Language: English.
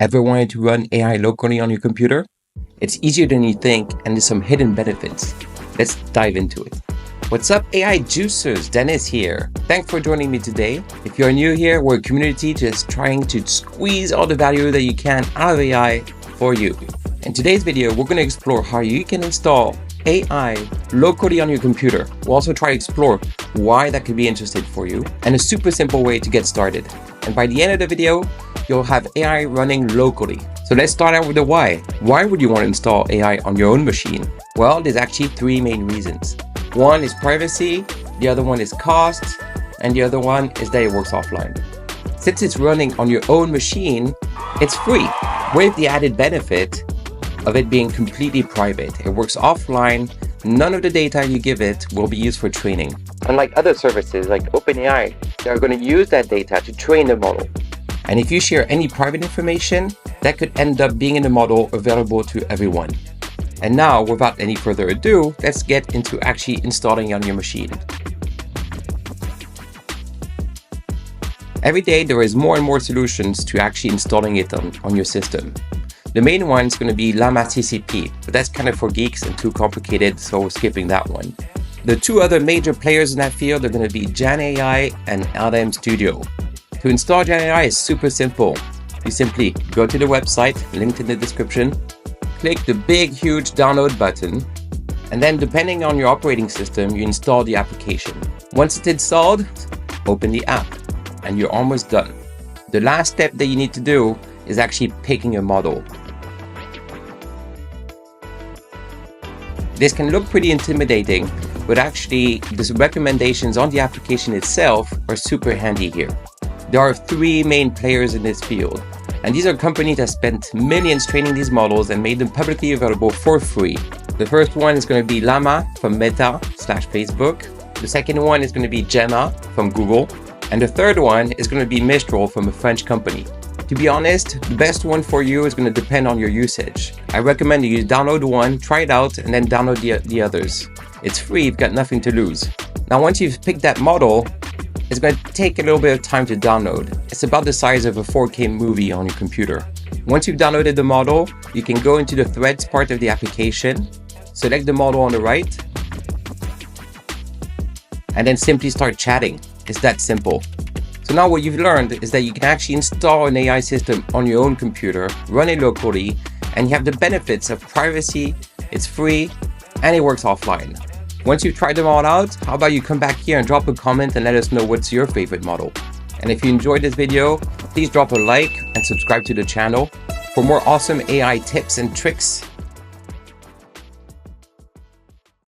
Ever wanted to run AI locally on your computer? It's easier than you think, and there's some hidden benefits. Let's dive into it. What's up, AI juicers? Dennis here. Thanks for joining me today. If you're new here, we're a community just trying to squeeze all the value that you can out of AI for you. In today's video, we're going to explore how you can install AI locally on your computer. We'll also try to explore why that could be interesting for you and a super simple way to get started. And by the end of the video, you'll have AI running locally. So let's start out with the why. Why would you want to install AI on your own machine? Well, there's actually three main reasons. One is privacy, the other one is cost, and the other one is that it works offline. Since it's running on your own machine, it's free, with the added benefit of it being completely private. It works offline. None of the data you give it will be used for training. Unlike other services like OpenAI, they are going to use that data to train the model. And if you share any private information, that could end up being in the model available to everyone. And now, without any further ado, let's get into actually installing it on your machine. Every day, there is more and more solutions to actually installing it on your system. The main one is going to be Llama CCP, but that's kind of for geeks and too complicated, so we're skipping that one. The two other major players in that field are going to be jan.ai and LM Studio. To install jan.ai is super simple. You simply go to the website, linked in the description, click the big, huge download button, and then depending on your operating system, you install the application. Once it's installed, open the app, and you're almost done. The last step that you need to do is actually picking a model. This can look pretty intimidating, but actually the recommendations on the application itself are super handy here. There are three main players in this field, and these are companies that spent millions training these models and made them publicly available for free. The first one is going to be Llama from Meta/Facebook. The second one is going to be Gemma from Google. And the third one is going to be Mistral from a French company. To be honest, the best one for you is going to depend on your usage. I recommend you download one, try it out, and then download the others. It's free, you've got nothing to lose. Now, once you've picked that model, it's going to take a little bit of time to download. It's about the size of a 4K movie on your computer. Once you've downloaded the model, you can go into the threads part of the application, select the model on the right, and then simply start chatting. It's that simple. So now what you've learned is that you can actually install an AI system on your own computer, run it locally, and you have the benefits of privacy, it's free, and it works offline. Once you've tried them all out, how about you come back here and drop a comment and let us know what's your favorite model. And if you enjoyed this video, please drop a like and subscribe to the channel. For more awesome AI tips and tricks,